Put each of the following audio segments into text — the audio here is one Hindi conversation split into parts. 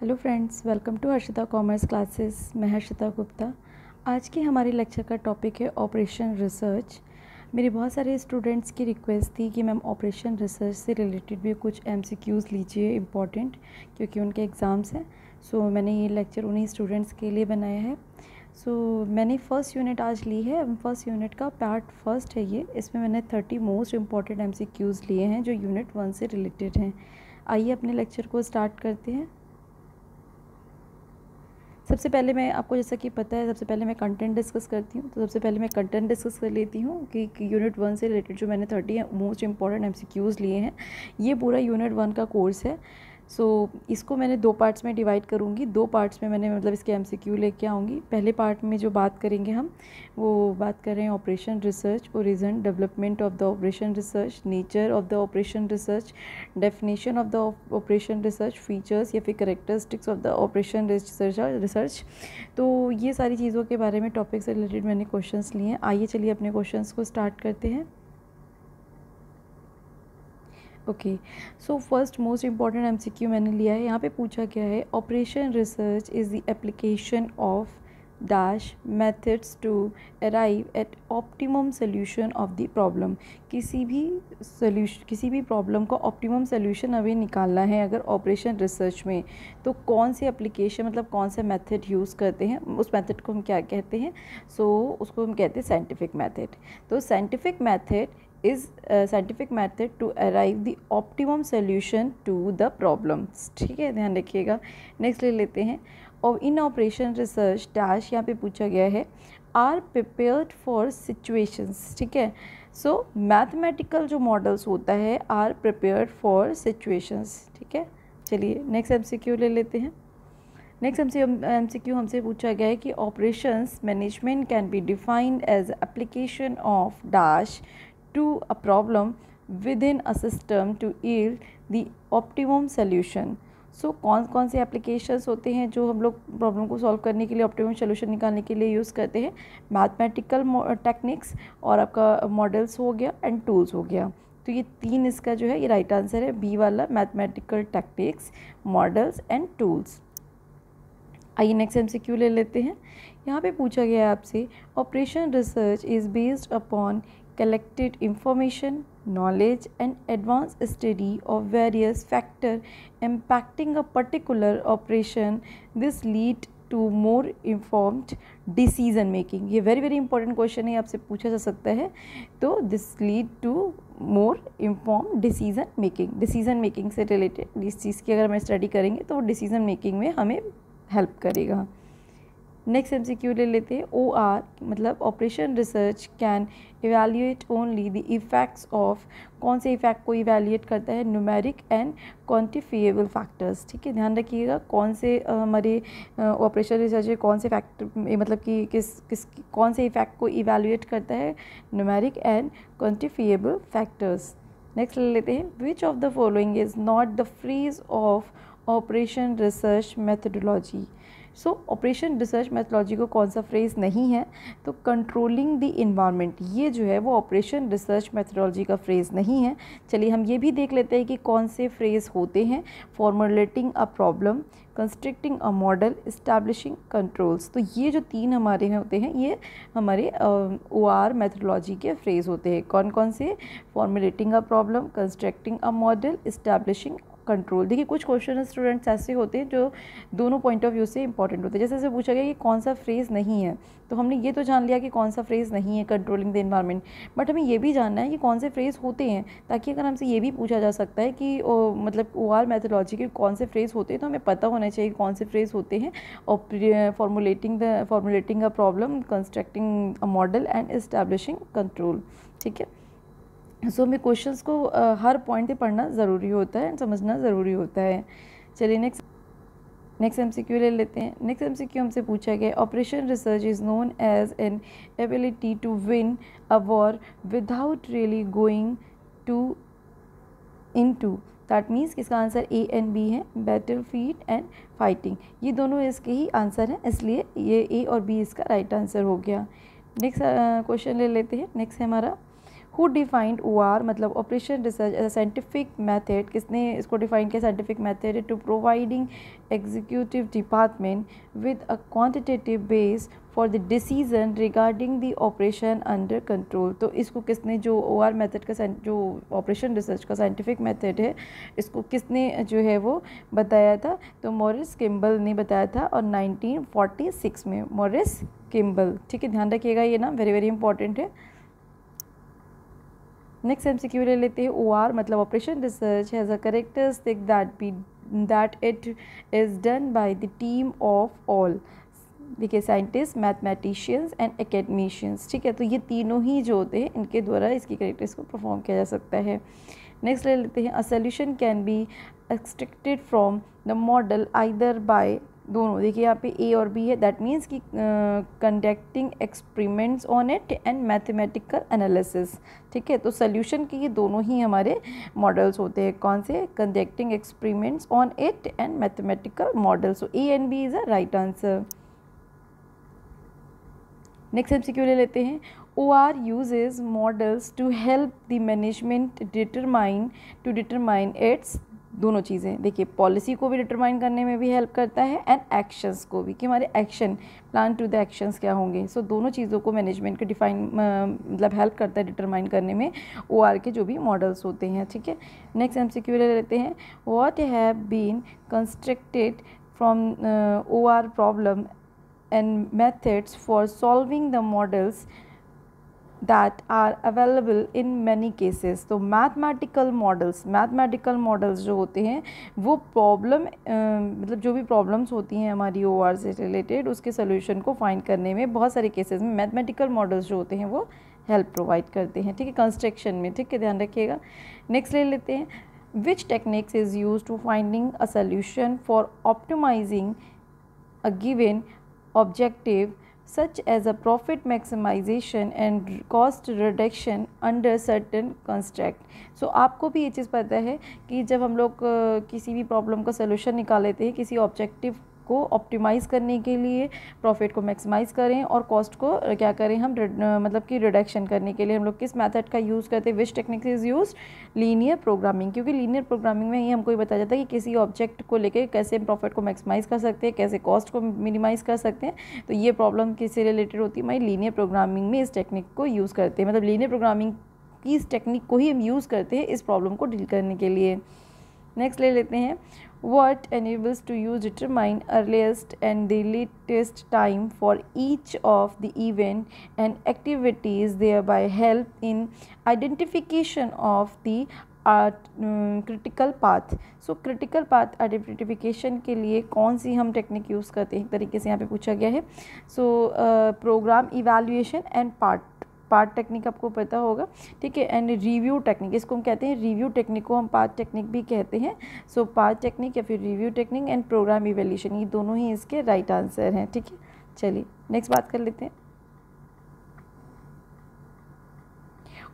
Hello friends, welcome to Harshita commerce classes. मैं हर्षिता गुप्ता। आज की हमारी लेक्चर का टॉपिक है ऑपरेशन रिसर्च। मेरे बहुत सारे स्टूडेंट्स की रिक्वेस्ट थी कि मैम ऑपरेशन रिसर्च से रिलेटेड भी कुछ एमसीक्यूज़ लीजिए इम्पॉर्टेंट, क्योंकि उनके एग्ज़ाम्स हैं। सो मैंने ये लेक्चर उन्हीं स्टूडेंट्स के लिए बनाया है। मैंने फ़र्स्ट यूनिट आज ली है। फ़र्स्ट यूनिट का पार्ट फर्स्ट है ये। इसमें मैंने 30 मोस्ट इम्पॉर्टेंट एमसीक्यूज़ लिए हैं जो यूनिट 1 से रिलेटेड हैं। आइए अपने लेक्चर को स्टार्ट करते हैं। सबसे पहले मैं आपको, जैसा कि पता है, सबसे पहले मैं कंटेंट डिस्कस करती हूँ। तो सबसे पहले मैं कंटेंट डिस्कस कर लेती हूँ कि यूनिट 1 से रिलेटेड जो मैंने 30 मोस्ट इंपॉर्टेंट एमसीक्यूज़ लिए हैं। ये पूरा यूनिट 1 का कोर्स है। इसको मैंने 2 पार्ट्स में डिवाइड करूँगी। 2 पार्ट्स में मैंने इसके एमसीक्यू लेके आऊँगी। पहले पार्ट में जो बात करेंगे हम, वो बात कर रहे हैं operation research, origin, development of the operation research, nature of the operation research, definition of the operation research, features या फिर characteristics of the operation research. तो ये सारी चीज़ों के बारे में टॉपिक से रिलेटेड मैंने क्वेश्चंस लिए हैं। आइए चलिए अपने क्वेश्चंस को स्टार्ट करते हैं। Okay, so first most important MCQ मैंने लिया है। यहाँ पे पूछा गया है, operation research is the application of dash methods to arrive at optimum solution of the problem. किसी भी प्रॉब्लम का ऑप्टिमम सोल्यूशन हमें निकालना है अगर ऑपरेशन रिसर्च में, तो कौन से एप्लीकेशन, मतलब कौन सा मेथड यूज़ करते हैं, उस मेथड को हम क्या कहते हैं? उसको हम कहते हैं साइंटिफिक मेथड। तो scientific method to arrive the optimum solution to the problems. ठीक है, ध्यान रखिएगा। नेक्स्ट ले लेते हैं। और इन ऑपरेशन रिसर्च डैश, यहाँ पे पूछा गया है, आर प्रिपेयर्ड फॉर सिचुएशंस। ठीक है, मैथमेटिकल जो मॉडल्स होता है आर प्रिपेयर्ड फॉर सिचुएशंस। ठीक है, चलिए नेक्स्ट एमसीक्यू ले लेते हैं। नेक्स्ट एमसीक्यू हमसे पूछा गया है कि operations management can be defined as application of dash to a problem within a system to yield the optimum solution। कौन कौन से एप्लीकेशंस होते हैं जो हम लोग प्रॉब्लम को सॉल्व करने के लिए, ऑप्टिमम सोल्यूशन निकालने के लिए यूज़ करते हैं? मैथमेटिकल टेक्निक्स, और आपका मॉडल्स हो गया, एंड टूल्स हो गया। तो ये 3 इसका जो है ये राइट आंसर है, बी वाला, mathematical techniques, models and tools. आइए नेक्स्ट एमसीक्यू ले लेते हैं। यहाँ पे पूछा गया है आपसे, operation research is based upon collected information, knowledge and advanced study of various factors impacting a particular operation. This lead to more informed decision making। ये वेरी इंपॉर्टेंट क्वेश्चन है, आपसे पूछा जा सकता है। तो this lead to more inform decision making से रिलेटेड इस चीज़ की अगर हम स्टडी करेंगे तो डिसीजन मेकिंग में हमें हेल्प करेगा। नेक्स्ट एमसीक्यू ले लेते हैं। OR मतलब operation research can evaluate only the effects of, कौन से इफ़ेक्ट को इवेल्यूएट करता है? Numeric and quantifiable factors. ठीक है, ध्यान रखिएगा कौन से हमारे ऑपरेशन रिसर्च में कौन से फैक्टर, मतलब कि कौन से इफ़ेक्ट को इवेल्यूएट करता है? Numeric and quantifiable factors. Next ले लेते हैं, which of the following is not the phrase of operation research methodology. Operation research methodology को कौन सा फ्रेज नहीं है? तो कंट्रोलिंग द इन्वायरमेंट, ये जो है वो ऑपरेशन रिसर्च मेथोलॉजी का फ्रेज नहीं है। चलिए हम ये भी देख लेते हैं कि कौन से फ्रेज होते हैं। Formulating a problem, constructing a model, establishing controls. तो ये जो 3 हमारे होते हैं, ये हमारे OR मेथोलॉजी के फ्रेज होते हैं। कौन कौन से? Formulating a problem, constructing a model, establishing control. देखिए कुछ क्वेश्चन स्टूडेंट्स ऐसे होते हैं जो दोनों पॉइंट ऑफ व्यू से इंपॉर्टेंट होते हैं। जैसे पूछा गया कि कौन सा फ्रेज नहीं है, तो हमने ये तो जान लिया कि कौन सा फ्रेज नहीं है, कंट्रोलिंग द एनवायरनमेंट, बट हमें ये भी जानना है कि कौन से फ्रेज होते हैं, ताकि अगर हमसे ये भी पूछा जा सकता है कि मतलब OR मेथोलॉजी के कौन से फ्रेज होते हैं, तो हमें पता होना चाहिए कौन से फ्रेज होते हैं। और formulating a problem, constructing a model and establishing control. ठीक है, हमें क्वेश्चंस को हर पॉइंट पे पढ़ना ज़रूरी होता है, समझना ज़रूरी होता है। चलिए नेक्स्ट एमसीक्यू ले लेते हैं। नेक्स्ट एमसीक्यू हमसे पूछा गया, operation research is known as an ability to win a war without really going into. That means इसका आंसर A एंड B है, बैटल फील्ड एंड फाइटिंग। ये दोनों इसके ही आंसर हैं, इसलिए ये A और B इसका राइट आंसर हो गया। नेक्स्ट क्वेश्चन ले लेते हैं। नेक्स्ट है हमारा, हु डिफाइंड OR मतलब operation research as a scientific method, किसने इसको डिफाइन किया scientific method to providing executive department with a quantitative base for the decision regarding the operation under control. तो इसको किसने, जो OR मेथड का जो ऑपरेशन रिसर्च का साइंटिफिक मेथड है, इसको किसने जो है वो बताया था, तो मॉरिस किम्बल ने बताया था, और 1946 में मॉरिस किम्बल। ठीक है, ध्यान रखिएगा, ये ना वेरी वेरी इंपॉर्टेंट है। नेक्स्ट MCQ ले लेते हैं। OR मतलब operation research has a characteristic that it is done by the team of all, देखिए साइंटिस्ट, मैथमेटिशियंस एंड एकेडमिशियंस। ठीक है, तो ये तीनों ही जो होते हैं इनके द्वारा इसकी कैरेक्टर्स को परफॉर्म किया जा सकता है। नेक्स्ट ले लेते हैं। A solution can be extracted from the model either bye, दोनों देखिए यहाँ पे A और B है, दैट मीन्स कि conducting experiments on it and mathematical analysis. ठीक है, तो सोल्यूशन के ये दोनों ही हमारे मॉडल्स होते हैं, कौन से, conducting experiments on it and mathematical model. So A and B is a right answer. Next MCQ ले लेते हैं। OR uses models to help the management determine its, दोनों चीज़ें देखिए, पॉलिसी को भी डिटरमाइन करने में भी हेल्प करता है एंड एक्शंस को भी, कि हमारे action plan to the actions क्या होंगे। सो दोनों चीज़ों को मैनेजमेंट को डिफाइन मतलब हेल्प करता है डिटरमाइन करने में OR के जो भी मॉडल्स होते हैं। ठीक है, नेक्स्ट MCQ ले लेते हैं। What have been constructed from OR problem and methods for solving the models that are available in many cases। तो मैथमेटिकल मॉडल्स जो होते हैं वो प्रॉब्लम मतलब जो भी प्रॉब्लम्स होती हैं हमारी OR से रिलेटेड, उसके सोल्यूशन को फाइंड करने में बहुत सारे केसेस में मैथमेटिकल मॉडल्स जो होते हैं वो हेल्प प्रोवाइड करते हैं। ठीक है, कंस्ट्रक्शन में। ठीक है, ध्यान रखिएगा। नेक्स्ट ले लेते हैं। Which techniques is use to finding a solution for optimising a given objective such as a profit maximization and cost reduction under certain constraint। सो आपको भी ये चीज़ पता है कि जब हम लोग किसी भी प्रॉब्लम का सोल्यूशन निकाल लेते हैं, किसी ऑब्जेक्टिव को ऑप्टिमाइज़ करने के लिए, प्रॉफिट को मैक्सिमाइज़ करें और कॉस्ट को क्या करें हम मतलब कि रिडक्शन करने के लिए हम लोग किस मेथड का यूज़ करते हैं। Which technique is use, linear programming, क्योंकि लीनियर प्रोग्रामिंग में ही हमको ये बताया जाता है कि किसी ऑब्जेक्ट को लेकर कैसे हम प्रॉफिट को मैक्सिमाइज़ कर सकते हैं, कैसे कॉस्ट को मिनिमाइज़ कर सकते हैं। तो ये प्रॉब्लम किससे रिलेटेड होती है, हमारी लीनियर प्रोग्रामिंग में इस टेक्निक को यूज़ करते हैं, मतलब लीनियर प्रोग्रामिंग की इस टेक्निक को ही हम यूज़ करते हैं इस प्रॉब्लम को डील करने के लिए। नेक्स्ट ले लेते हैं। What enables to use determine earliest and the latest time for each of the event and activities, thereby help in identification of the critical path। So critical path identification के लिए कौन सी हम टेक्निक यूज़ करते हैं, एक तरीके से यहाँ पे पूछा गया है। So program evaluation and PERT technique आपको पता होगा। ठीक है, एंड रिव्यू टेक्निक, इसको हम कहते हैं रिव्यू टेक्निक को हम पार्ट टेक्निक भी कहते हैं। सो पार्ट टेक्निक या फिर review technique and program evaluation, ये दोनों ही इसके राइट आंसर हैं। ठीक है, चलिए नेक्स्ट बात कर लेते हैं।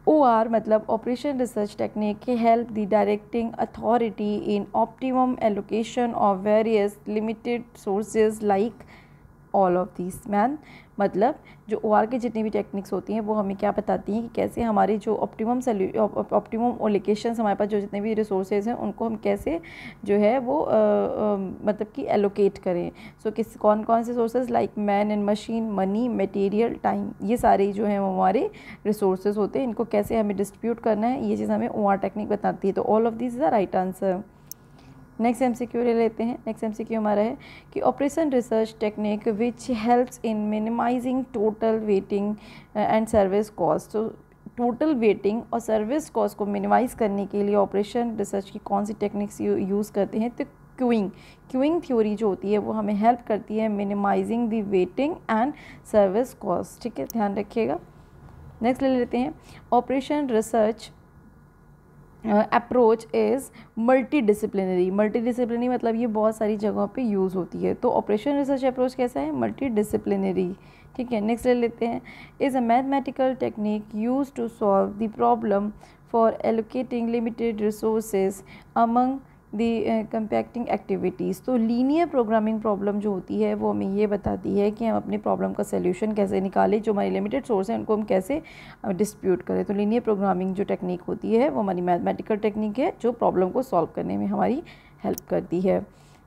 OR मतलब operation research technique help the directing authority in optimum allocation of various limited sources like all of this man, मतलब जो OR के जितनी भी टेक्निक्स होती हैं वो हमें क्या बताती हैं कि कैसे हमारी जो ऑप्टिमम एलोकेशंस, हमारे पास जो जितने भी रिसोर्सेज हैं उनको हम कैसे जो है वो मतलब कि एलोकेट करें। सो किस कौन कौन से sources, like man and machine, money, material, time, ये सारे जो हैं हमारे रिसोर्सेज होते हैं, इनको कैसे हमें डिस्ट्रीब्यूट करना है, ये चीज़ हमें OR टेक्निक बताती है। तो all of this is the right answer. Next MCQ ले लेते हैं। नेक्स्ट MCQ हमारा है कि operation research technique which helps in minimizing total waiting and service cost. तो टोटल वेटिंग और सर्विस कॉस्ट को मिनिमाइज़ करने के लिए ऑपरेशन रिसर्च की कौन सी टेक्निक्स यूज़ करते हैं, तो क्यूइंग थ्योरी जो होती है वो हमें हेल्प करती है minimizing the waiting and service cost. ठीक है, ध्यान रखिएगा। नेक्स्ट ले लेते हैं। Operation research approach is multidisciplinary मतलब ये बहुत सारी जगहों पे यूज़ होती है। तो ऑपरेशन रिसर्च अप्रोच कैसा है, मल्टीडिसिप्लिनरी। ठीक है, नेक्स्ट ले लेते हैं। Is a mathematical technique use to solve the problem for allocating limited resources among the compacting activities. तो लीनियर प्रोग्रामिंग प्रॉब्लम जो होती है वो हमें ये बताती है कि हम अपनी प्रॉब्लम का सॉल्यूशन कैसे निकालें, जो हमारी लिमिटेड सोर्स हैं उनको हम कैसे डिस्प्यूट करें। तो लीनियर प्रोग्रामिंग जो टेक्निक होती है वो हमारी मैथमेटिकल टेक्निक है जो प्रॉब्लम को सॉल्व करने में हमारी हेल्प करती है।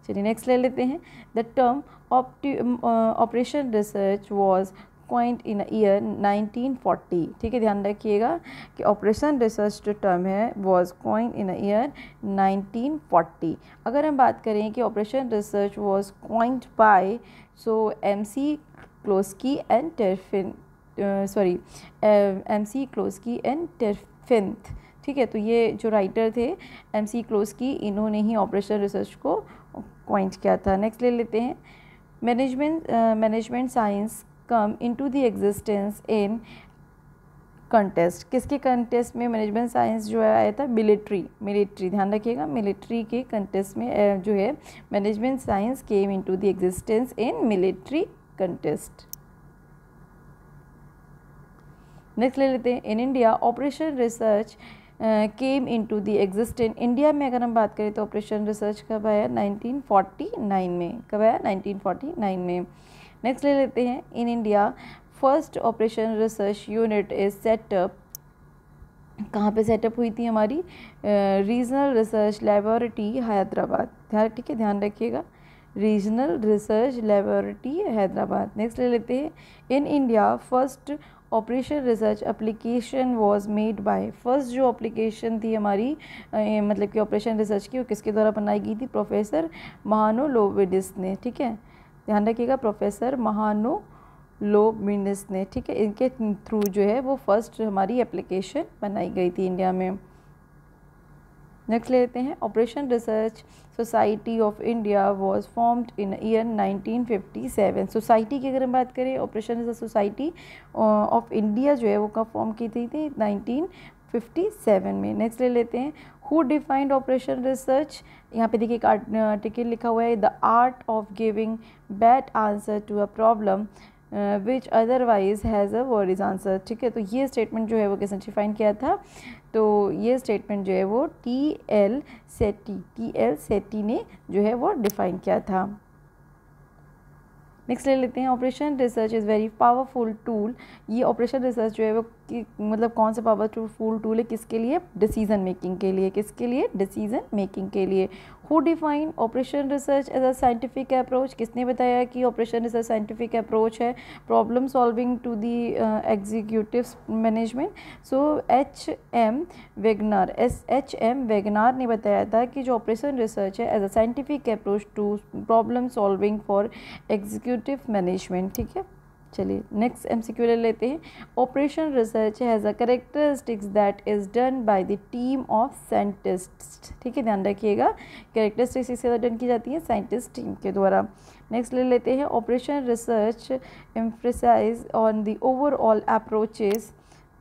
चलिए नेक्स्ट ले लेते हैं। The term operation research was coined in year 1940। ठीक है, ध्यान रखिएगा कि ऑपरेशन रिसर्च जो टर्म है वॉज कॉइंड इन ईयर 1940। अगर हम बात करें कि operation research was coined by MC Closkey and Trefethen. ठीक है, तो ये जो राइटर थे MC क्लोस्की, इन्होंने ही ऑपरेशन रिसर्च को कॉइंड किया था। नेक्स्ट ले लेते हैं। Management science come into the existence in contest. किसके कंटेस्ट में मैनेजमेंट साइंस जो है आया था? मिलिट्री। ध्यान रखिएगा, मिलिट्री के कंटेस्ट में जो है management science came into the existence in military contest. Next ले लेते हैं। In India operation research came into the existence. India में अगर हम बात करें तो ऑपरेशन रिसर्च कब आया? 1949 में। कब आया? 1949 में। नेक्स्ट ले लेते हैं। In India first operation research unit is setup. कहाँ पे सेटअप हुई थी हमारी? Regional research laboratory Hyderabad. ठीक है, ध्यान रखिएगा, regional research laboratory Hyderabad. Next ले लेते हैं। In India first operation research application was made by. First जो एप्लीकेशन थी हमारी मतलब कि ऑपरेशन रिसर्च की, वो किसके द्वारा बनाई गई थी? प्रोफेसर महानोलोविडिस ने। ठीक है, ध्यान रखिएगा, प्रोफेसर महानोलोविडिस ने। ठीक है, इनके थ्रू जो है वो फर्स्ट हमारी एप्लीकेशन बनाई गई थी इंडिया में। नेक्स्ट ले लेते हैं। Operation research society of India was formed in year 1957। Society की अगर हम बात करें, operation research society of India जो है वो कब फॉर्म की थी 1957 में। नेक्स्ट ले लेते हैं। Who defined operation research? यहाँ पे देखिए एक आर्टिकल लिखा हुआ है, the art of giving bad answer to a problem which otherwise has a word answer. ठीक है, तो ये स्टेटमेंट जो है वो किसने डिफाइन किया था? तो ये स्टेटमेंट जो है वो TL सेट्टी ने जो है वो डिफाइन किया था। नेक्स्ट ले लेते हैं। Operation research is very powerful tool. ये ऑपरेशन रिसर्च जो है वो मतलब कौन सा पावरफुल टूल है? किसके लिए? डिसीजन मेकिंग के लिए। किसके लिए? डिसीजन मेकिंग के लिए। Who define operation research as a scientific approach? किसने बताया कि ऑपरेशन रिसर्च साइंटिफिक अप्रोच है problem solving to the executive management? So HM Wagner ने बताया था कि जो ऑपरेशन रिसर्च है as a scientific approach to problem solving for executive management. ठीक है, चलिए नेक्स्ट MCQ ले लेते हैं। Operation research has a characteristics that is done by the team of scientists. ठीक है, ध्यान रखिएगा, कैरेक्टरिस्टिक्स इससे डन की जाती है साइंटिस्ट टीम के द्वारा। नेक्स्ट ले लेते हैं। Operation research emphasize on the overall approaches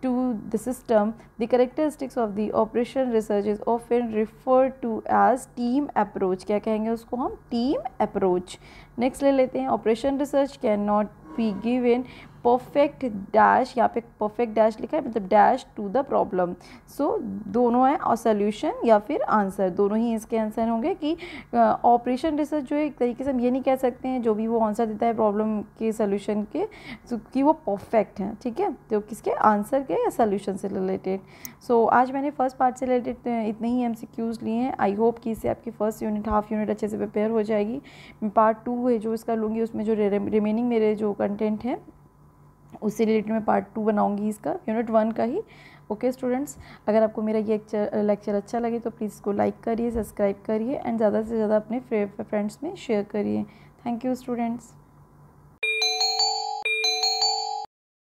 to the system. The characteristics of the operation research is often referred to as team approach. क्या कहेंगे उसको हम? team approach. नेक्स्ट ले लेते हैं। Operation research can not be given perfect dash, यहाँ पे परफेक्ट डैश लिखा है मतलब डैश टू द प्रॉब्लम। सो दोनों है, और सोल्यूशन या फिर आंसर, दोनों ही इसके आंसर होंगे। कि ऑपरेशन रिसर्च जो है एक तरीके से हम ये नहीं कह सकते हैं जो भी वो आंसर देता है प्रॉब्लम के सोल्यूशन के कि वो परफेक्ट हैं। ठीक है, तो किसके? आंसर के या सोल्यूशन से रिलेटेड। सो आज मैंने फर्स्ट पार्ट से रिलेटेड इतने ही MCQs लिए हैं। आई होप कि इससे आपकी फर्स्ट यूनिट हाफ यूनिट अच्छे से प्रिपेयर हो जाएगी। पार्ट 2 है जो इसका लूँगी, उसमें जो रिमेनिंग मेरे जो कंटेंट है उससे रिलेटेड मैं पार्ट 2 बनाऊंगी इसका, यूनिट 1 का ही। ओके स्टूडेंट्स, अगर आपको मेरा ये लेक्चर अच्छा लगे तो प्लीज़ इसको लाइक करिए, सब्सक्राइब करिए एंड ज़्यादा से ज़्यादा अपने फ्रेंड्स में शेयर करिए। Thank you students.